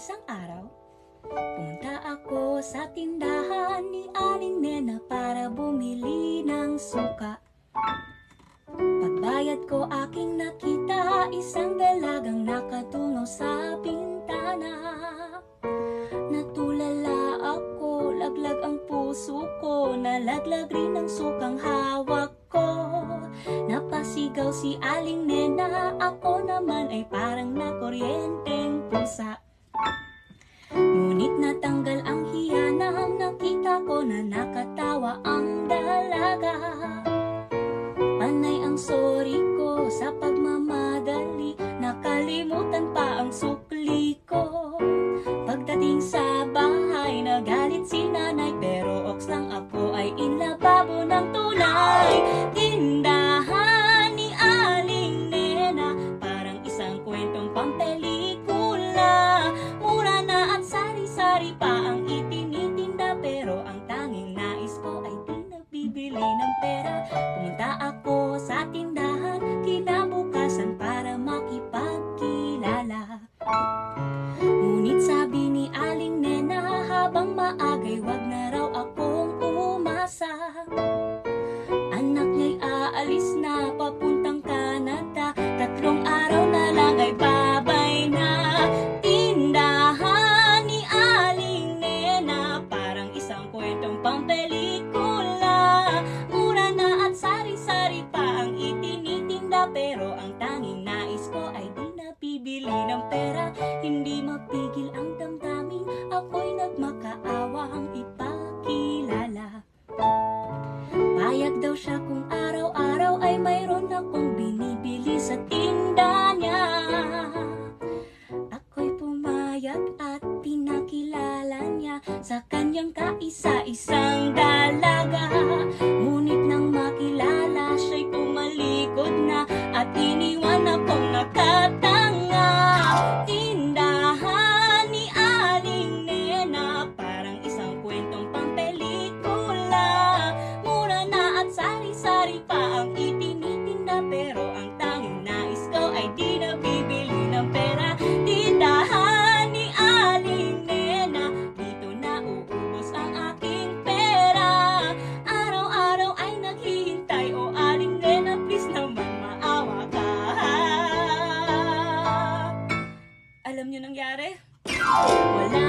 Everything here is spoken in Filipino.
Isang araw, pumunta ako sa tindahan ni Aling Nena para bumili ng suka. Pagbayad ko aking nakita isang dalagang nakatungaw sa bintana. Natulala ako, laglag ang puso ko, nalaglag rin ang sukang hawak ko. Napasigaw si Aling Nena, ako naman ay parang nakuryenteng pusa. Ngunit natanggal ang hiya nang nakita ko na nakatawa ang dalaga. Panay ang sorry ko sa pagmamadali, nakalimutan pa ang sukli ko. Pagdating sa bahay, nagalit si nanay, pero oks lang ako ay inlababo ng tunay. Tindahan ni Aling Nena, parang isang kwentong pampelikula. Mura na at sari-sari pa ang itinitinda, pero ang tanging nais ko ay di nabibili ng pera. Pumunta ako sa tindahan kinabukasan para makipagkilala. Ngunit sabi ni Aling Nena, habang maagay wag na raw akong umasa. Anak niya'y aalis na papuntang Canada, 3 araw na lang ay babay na. Tindahan ni Aling Nena, parang isang kwentong pampelikula. Mura na at sari-sari pa ang itinitinda, pero ang tanging nais ko ay di nabibili ng pera. Hindi mapigil ang damdamin, ako'y nagmakaawang ipakilala. Payag daw siya kung araw-araw ay mayroon akong binibili sa tinda niya. Ako'y pumayag at pinakilala niya sa kanyang kaisa-isang dalaga. Ngunit nang makilala siya'y tumalikod na at iniwan akong nakatanga. Tindahan ni Aling Nena, parang isang kwentong pampelikula. Mura na at sari-sari pa ang itinitinda, pero ang tanging nais ko ay di nabibili ng pera. Tindahan ni Aling Nena, dito na uubos ang aking pera. Araw-araw ay naghihintay, o Aling Nena, please naman maawa ka. Alam niyo nangyari? Wala